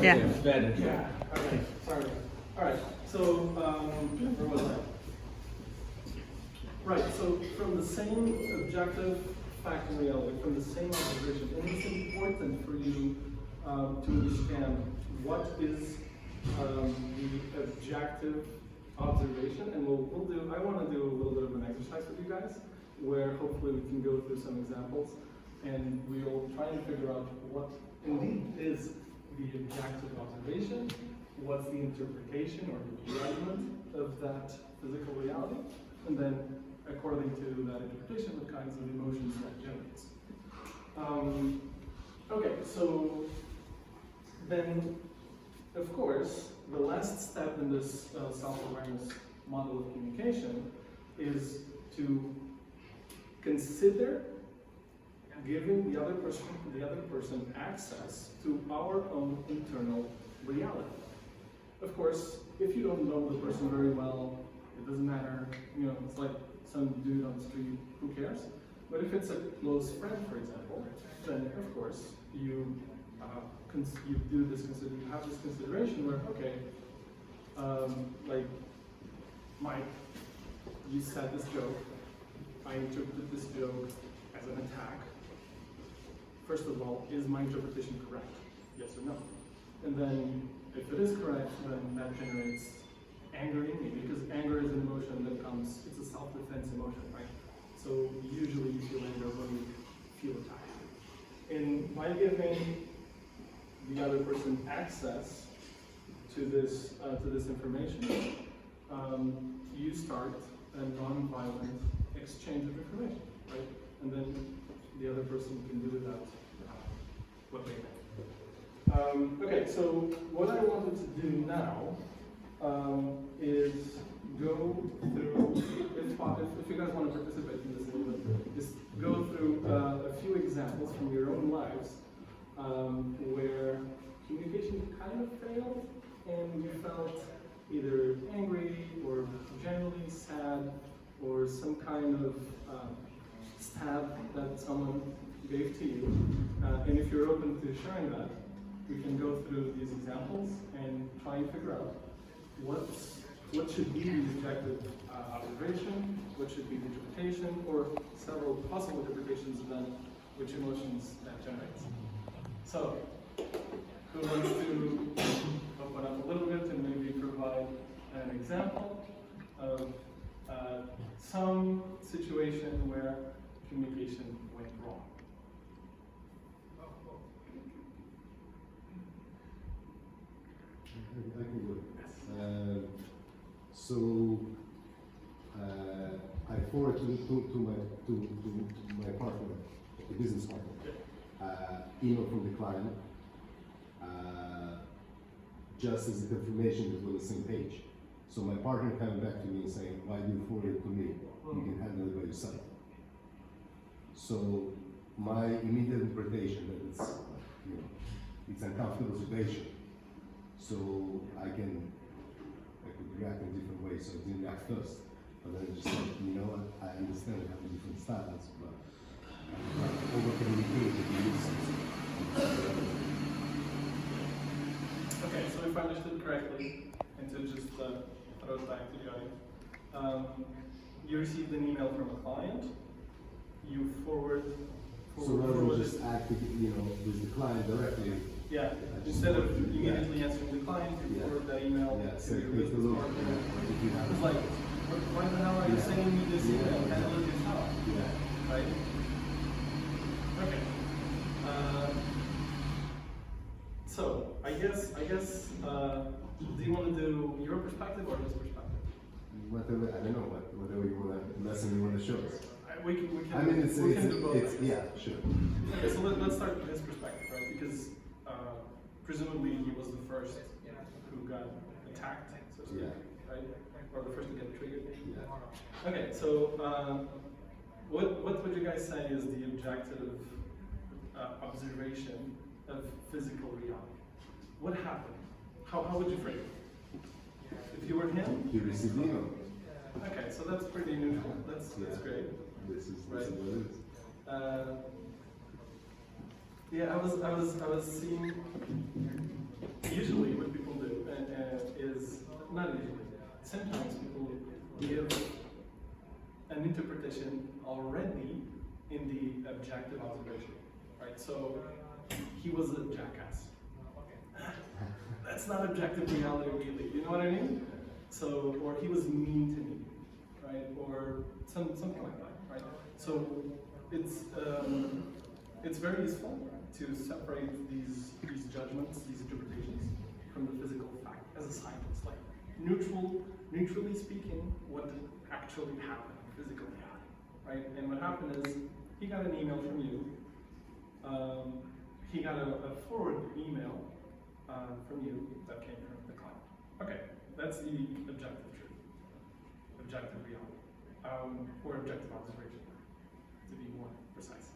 Yeah. Better. Yeah. Okay. Sorry. All right. So where was I? Right. So from the same objective fact and reality, from the same observation, and it's important for you to understand what is the objective observation, and we'll do. I want to do a little bit of an exercise with you guys, where hopefully we can go through some examples, and we'll try and figure out what indeed is the objective observation, what's the interpretation or the judgment of that physical reality, and then according to that interpretation, what kinds of emotions that generates. Okay, so then, of course, the last step in this self-awareness model of communication is to consider giving the other person access to our own internal reality. Of course, if you don't know the person very well, it doesn't matter. You know, it's like some dude on the street. Who cares? But if it's a close friend, for example, then of course you do this. You have this consideration where, okay, like Mike, you said this joke. I interpreted this joke as an attack. First of all, is my interpretation correct? Yes or no? And then, if it is correct, then that generates anger in me, because anger is an emotion that comes, it's a self-defense emotion, right? So usually you feel anger when you feel attacked. And by giving the other person access to this information, you start a non-violent exchange of information, right? And then the other person can do with that what they think. Okay, so what I wanted to do now is go through, if you guys want to participate in this a little bit, just go through a few examples from your own lives where communication kind of failed and you felt either angry or generally sad or some kind of stab that someone gave to you. And if you're open to sharing that, we can go through these examples and try and figure out what should be the objective observation, what should be the interpretation, or several possible interpretations, and then which emotions that generates. So, who wants to open up a little bit and maybe provide an example of some situation where communication went wrong? I can do it. So I forward to my partner, the business partner, email from the client, just as a confirmation that we're on the same page. So my partner coming back to me and saying, "Why do you forward it to me? You can handle it by yourself." So my immediate interpretation that it's uncomfortable situation. So I could react in different ways. So I didn't react first, but then I just said, you know what, I understand we have different styles, but over communicate with you. Okay, so if I understood correctly, and to just throw it back to the audience, you received an email from a client, you forward So rather than just act, with the client directly. Yeah, instead of immediately answering the client, you forward that email to your business partner. It's like, why the hell are you sending me this email? Handle it yourself. Yeah. Right? Okay. So I guess, do you want to do your perspective or his perspective? Whatever, I don't know, whatever you want to, lesson you want to show us. We can I mean, we can do both. yeah, sure. Okay, so let's start with his perspective, right? Because presumably he was the first who got attacked, so to speak, right? Or the first to get triggered. Yeah. Okay, so what would you guys say is the objective observation of physical reality? What happened? How would you frame it? If you were him? He received email. Okay, so that's pretty neutral. That's great. This is Right. what it is. Yeah, I was seeing. not usually. Sometimes people give an interpretation already in the objective observation, right? So he was a jackass. That's not objective reality, really. You know what I mean? So, or he was mean to me, right? Or something like that, right? So it's very useful to separate these judgments, these interpretations, from the physical fact as a scientist. Like neutrally speaking, what actually happened physically, right? And what happened is he got an email from you. He got a forward email from you that came from the client. Okay, that's the objective truth, objective reality, or objective observation, to be more precise.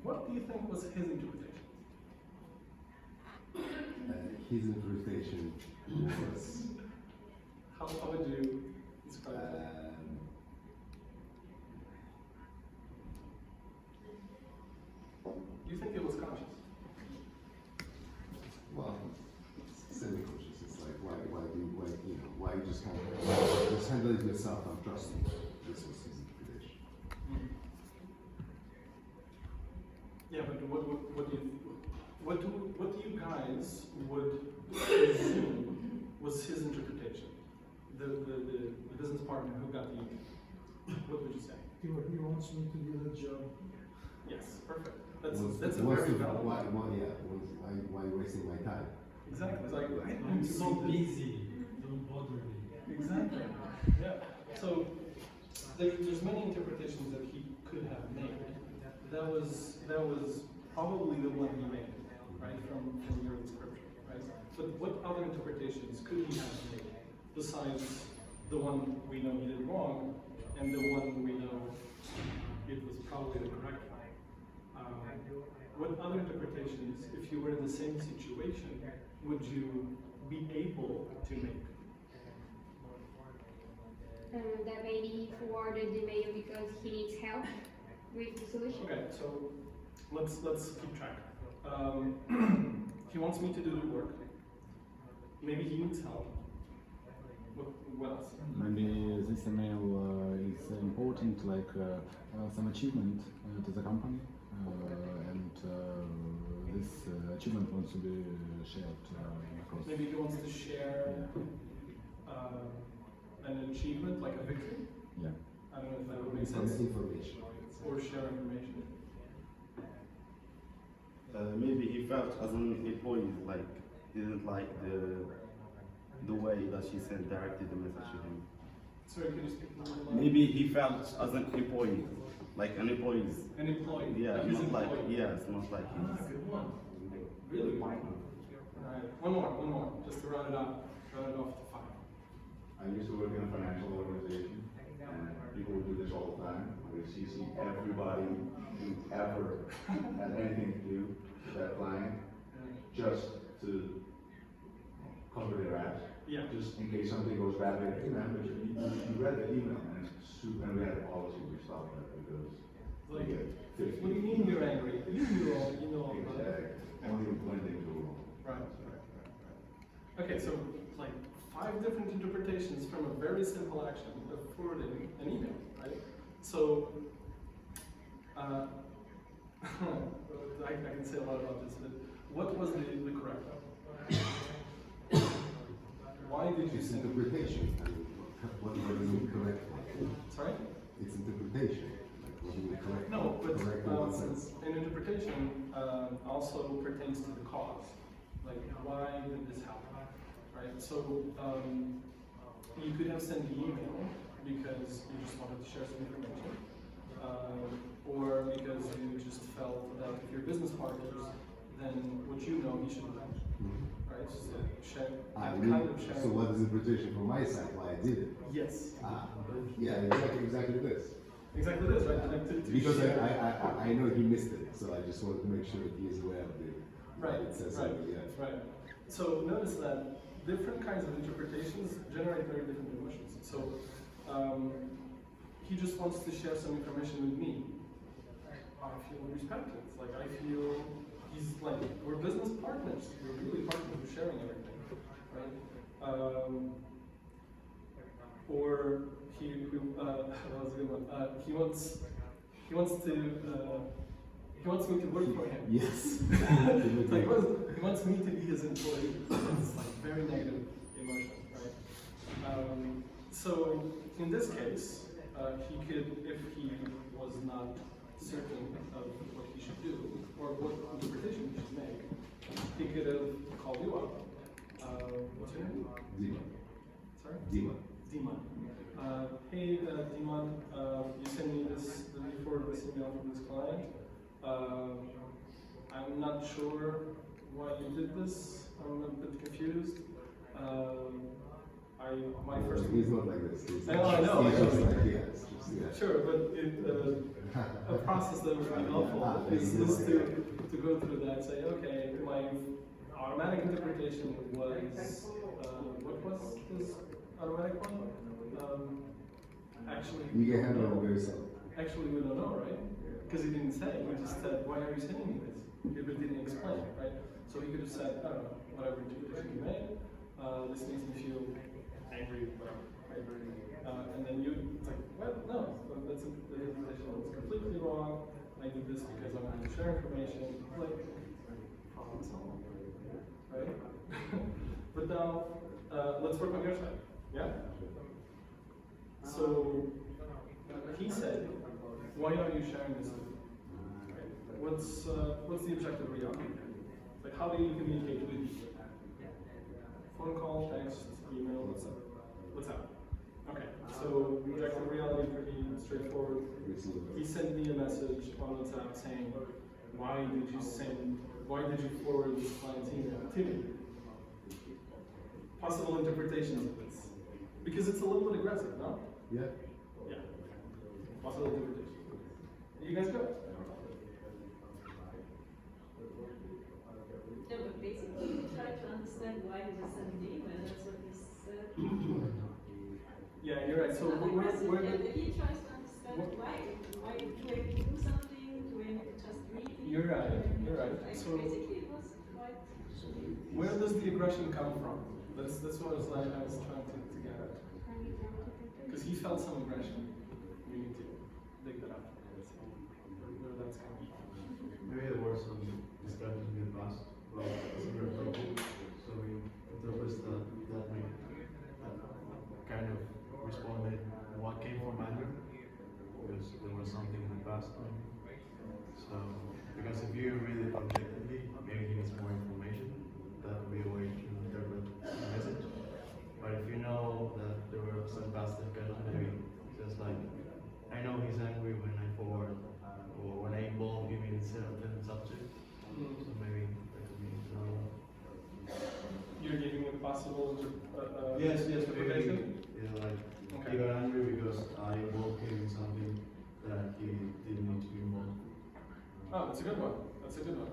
What do you think was his interpretation? His interpretation was. How would you describe it? Do you think it was conscious? Well, semi-conscious. It's like why you just kind of just handle it yourself. I'm trusting. This was his interpretation. Yeah, but what do you guys would assume was his interpretation? The business partner who got the email. What would you say? He wants me to do the job. Yes, perfect. That's a very valid. Why wasting my time? Exactly. It's like I'm so busy. Don't bother me. Exactly. Yeah. So there's many interpretations that he could have made. That was probably the one he made, right, from your description, right? But what other interpretations could he have made besides the one we know he did wrong and the one we know it was probably the correct one? What other interpretations, if you were in the same situation, would you be able to make? That maybe he forwarded the mail because he needs help with the solution. Okay, so let's keep track. He wants me to do the work. Maybe he needs help. What else? Maybe this email is important, like some achievement to the company, and this achievement wants to be shared across. Maybe he wants to share an achievement, like a victory. Yeah. I don't know if that would make sense. Information. Or share information. Maybe he felt as an employee, like didn't like the way that she sent directly the message to him. Sorry, could you speak a little louder? Maybe he felt as an employee, like an employee. An employee. Yeah, like his not like employee. yes, not like Ah, his. good one. Really good one. Alright, one more, just to round it off to 5. I used to work in a financial organization, and people would do this all the time. They CC everybody who ever had anything to do with that client, just to cover their ass. Yeah. Just in case something goes bad, like, hey man, but you read the email, and it's super, and we had a policy, we stopped that because Like, we get 50. what do you mean you're angry? You know all about it. Exactly. Only when things go wrong. Right. Okay, so like 5 different interpretations from a very simple action of forwarding an email, right? So, I can say a lot about this, but what was the correct one? Why did you It's send? interpretation. What do you mean correct? Sorry? It's interpretation. Like, what do you mean correct? No, but correct in what sense? an interpretation also pertains to the cause. Like, why did this happen? Right? So, you could have sent the email because you just wanted to share some information, or because you just felt that if you're business partners, then what you know, you should know. Right? So, share, So what is interpretation from my side? Why I did it? Yes. Yeah, exactly this. Exactly this, right? Like to Because share. I know he missed it, so I just wanted to make sure that he is aware of it. Right, It says right, something, yeah. right. So notice that different kinds of interpretations generate very different emotions. So he just wants to share some information with me. I feel respected. It's like I feel he's like we're business partners. We're really partners. We're sharing everything. right? Or that was a good one. He wants me to work for him. Yes. Like, he wants me to be his employee. It's like very negative emotion, right? So in this case, he could, if he was not certain of what he should do or what interpretation he should make, he could have called you up. What's your name? Dima. Sorry? Dima. Dima. Hey, Dima, you sent me this, before this email from this client. I'm not sure why you did this. I'm a bit confused. My first. He's not like this. I know. He's just like, yeah, it's just, yeah. Sure, but a process that would be helpful is to go through that and say, okay, my automatic interpretation was, what was this automatic one? Actually, You can handle it very yourself. actually we don't know, right? Because he didn't say, he just said, why are you sending me this? He didn't explain, right? So he could have said, I don't know, whatever interpretation you made, this makes me feel angry, whatever, right? And then you, it's like, well, no, that's the interpretation was completely wrong. I did this because I wanted to share information. Like, problem solved, right? But now, let's work on your side, yeah? So, he said, why are you sharing this with me? Right? What's the objective reality? Like, how do you communicate with each other? Phone call, text, email, what's up? Okay, so objective reality pretty straightforward. He sent me a message on WhatsApp saying, why did you forward this client's email to me? Possible interpretations of this. Because it's a little bit aggressive, no? Yeah. Yeah. Possible interpretation. You guys go. No, but basically you try to understand why he was sending the email, that's what he said. Yeah, you're right. So where did he tries to understand why do I need to do something, do I need to just read it? You're right. Like, So basically it was quite. where does the aggression come from? That's what I was trying to get at. Because he felt some aggression. We need to dig that up. Where that's coming from. Maybe there were some discussions in the past about similar topic, so we interpret that way, kind of responded what came from anger, because there was something in the past. So, because if you read it objectively, maybe he needs more information, that would be a way to interpret the message. But if you know that there were some past discussions, maybe just like, I know he's angry when I forward, or when I involve him in certain subject. So maybe that could be another one. You're giving a possible Yes, interpretation? maybe. Yeah, like Okay. he got angry because I involved him in something that he didn't need to be involved. Oh, that's a good one.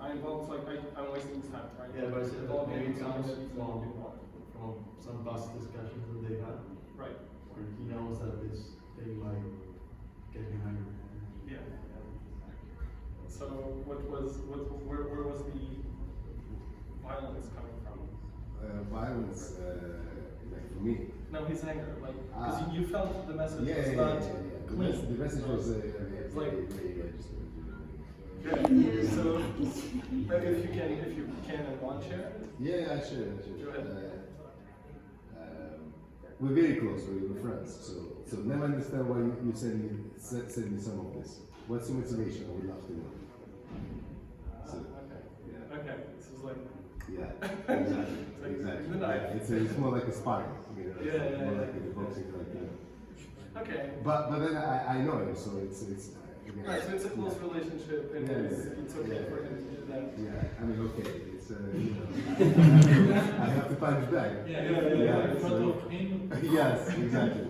I involved, like, I'm wasting his time, right? Yeah, but it's Involved maybe in it something comes that he didn't want. from some past discussions that they had, Right. where he knows that this thing might get him angry. Yeah. So where was the violence coming from? Violence, like for me. No, his anger, like, because you felt the message Yeah, was yeah, not yeah. clean. The message was It's like- yeah. So maybe if you can and want to share it. Yeah, I should. Go ahead. We're very close. We're friends. So never understand why you send me some of this. What's your motivation? I would love to know. So, yeah. Okay. This is like. Yeah, exactly. Good night. It's more like a sparring. You know, Yeah, it's yeah, more yeah. like a boxing, like, you know. Okay. But then I know him, so it's again, Right. So it's a close relationship, and Yeah, it's okay for him to do that. yeah. I mean, okay, it's you know, I have to punch back. Yeah. In front of him. Yes, exactly.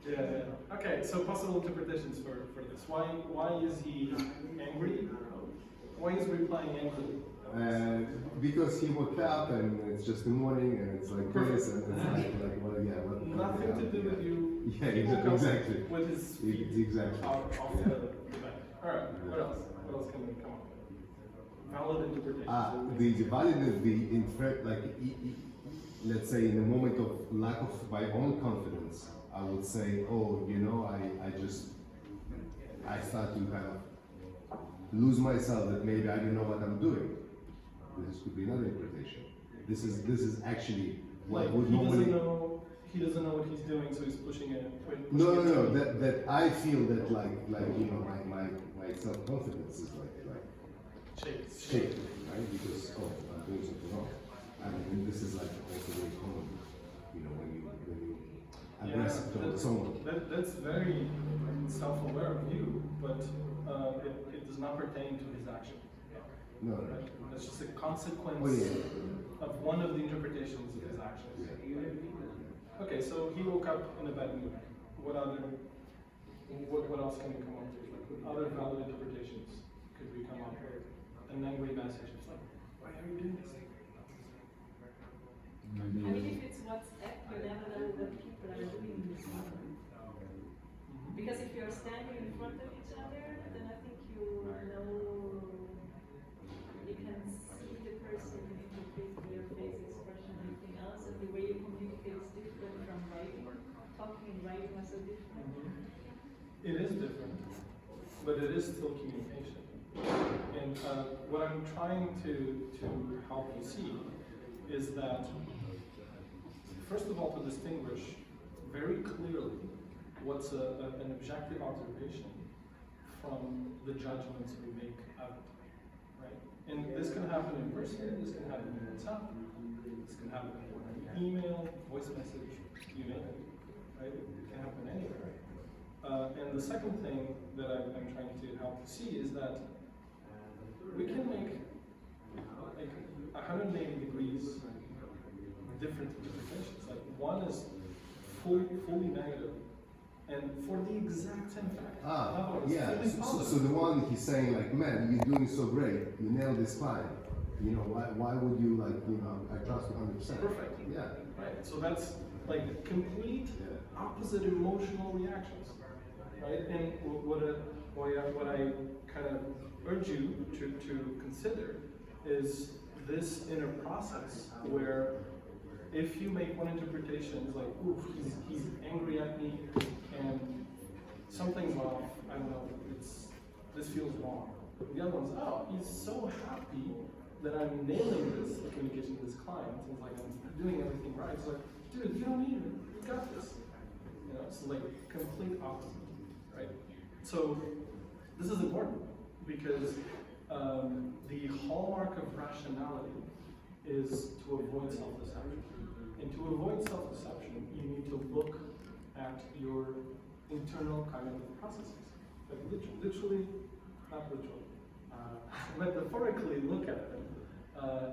Yeah. Okay. So possible interpretations for this. Why is he angry? Why is he replying angrily? Because he woke up and it's just the morning and it's like this and it's like well, yeah, what? Nothing to do with you. Yeah, He woke up exactly. With his feet Exactly. off Yeah. the bed. All right. What else? What else can we come up with? Valid interpretation. The valid is the like let's say in a moment of lack of my own confidence, I would say, oh, you know, I start to kind of lose myself that maybe I don't know what I'm doing. This could be another interpretation. This is actually what Like, would he normally. he doesn't know what he's doing, so he's pushing it. No. That I feel that like you know my self confidence is like shaken, right? Because I'm doing something wrong. I mean, this is like also very common, you know, when you address it to someone. That's very self-aware of you, but it does not pertain to his action. No. Right? That's just a consequence Oh, yeah. of one of the interpretations of his actions. Yeah. Okay, so he woke up in a bad mood. What else can we come up with? Like, what other valid interpretations could we come up with? An angry message. It's like, why are you doing this? Maybe. I mean, if it's WhatsApp, you never know what people are doing in this moment. Because if you're standing in front of each other, then I think you know, you can see the person, interpret their face expression, everything else, and the way you communicate is different from writing. Talking and writing are so different. It is different, but it is still communication. And what I'm trying to help you see is that, first of all, to distinguish very clearly what's an objective observation from the judgments we make of it, right? And this can happen in person, this can happen in WhatsApp, this can happen in email, voice message, you name it, right? It can happen anywhere. And the second thing that I'm trying to help you see is that we can make like 180 degrees different interpretations. Like one is fully negative, and for the exact same fact. Yeah. So the one he's saying like, man, you're doing so great, you nailed this client. You know, why would you like, you know, I trust you 100%. Perfect. Yeah. Right. So that's like complete opposite emotional reactions, right? And what I kind of urge you to consider is this inner process where if you make one interpretation, it's like, oof, he's angry at me and something's off, I don't know, this feels wrong. The other one's, oh, he's so happy that I'm nailing this communication with this client. It's like I'm doing everything right. It's like, dude, you don't need it. You got this. You know, it's like complete opposite, right? So this is important because the hallmark of rationality is to avoid self-deception. And to avoid self-deception, you need to look at your internal cognitive processes. Like literally, not literally, metaphorically look at them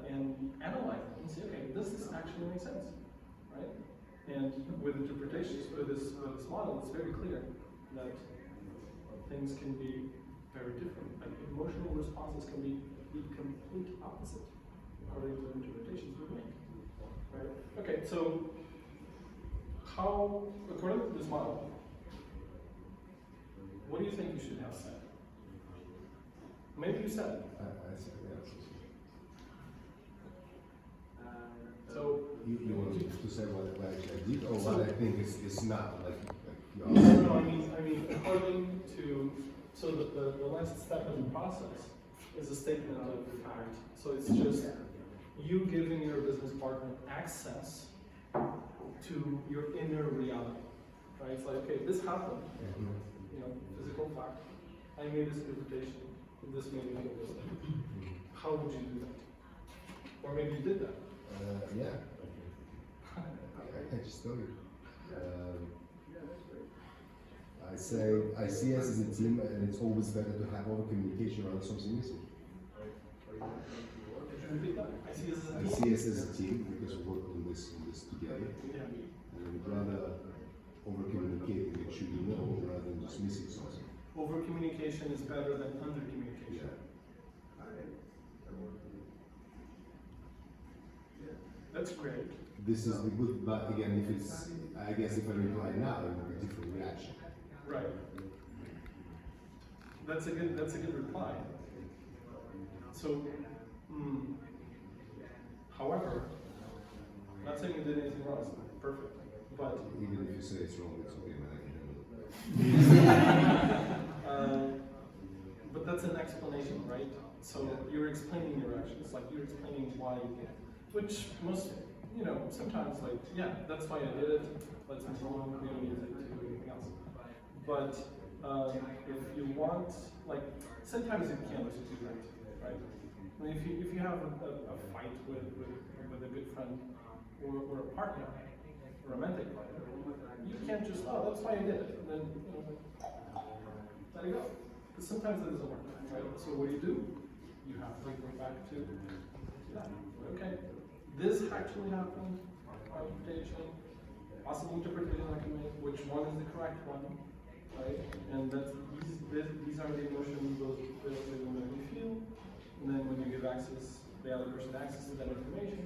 and analyze them and say, okay, does this actually make sense, right? And with interpretations, with this model, it's very clear that things can be very different. Like emotional responses can be the complete opposite according to the interpretations we make. Right? Okay, so how, according to this model, what do you think you should have said? Maybe you said it. I see, yeah. So You want to say what I actually did or So- what I think is not like no, I mean, according to, so the last step in the process is a statement of fact. So it's just you giving your business partner access to your inner reality, right? It's like, okay, this happened, you know, physical fact. I made this interpretation, this made me feel this way. How would you do that? Or maybe you did that. Yeah. I just told you. I say I see us as a team, and it's always better to have over communication around something missing. Could you repeat that? I see this as a I team. see us as a team because we work on this together, Yeah. and we'd rather over communicate and make sure you know rather than just missing something. Over communication is better than under communication. Yeah. That's great. This is the good, but again, if it's, I guess if I reply now, it will be a different reaction. Right. That's a good reply. So, however, not saying you did anything wrong, it's perfect, but Even if you say it's wrong, it's okay, man, I can handle it. but that's an explanation, right? So you're explaining your actions, like you're explaining why you did it, which most, sometimes like, yeah, that's why I did it, let's move on, we don't need to do anything else. But if you want, like, sometimes you can't just do that, right? I mean, if you have a fight with a good friend or a partner, a romantic partner, you can't just, oh, that's why I did it, and then, let it go. Because sometimes that doesn't work, right? So what do? You have to go back to, yeah, okay, this actually happened, interpretation, possible interpretation I can make, which one is the correct one, right? And that's, these are the emotions, those that you feel, and then when you give access, the other person access to that information,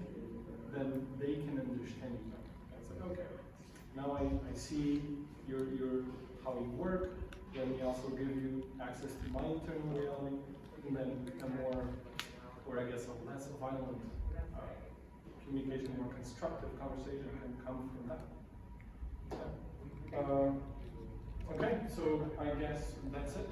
then they can understand you. It's like, okay, now I see your how you work, then we also give you access to my internal reality, and then a more, or I guess a less violent communication, more constructive conversation can come from that. Yeah. Okay, so I guess that's it.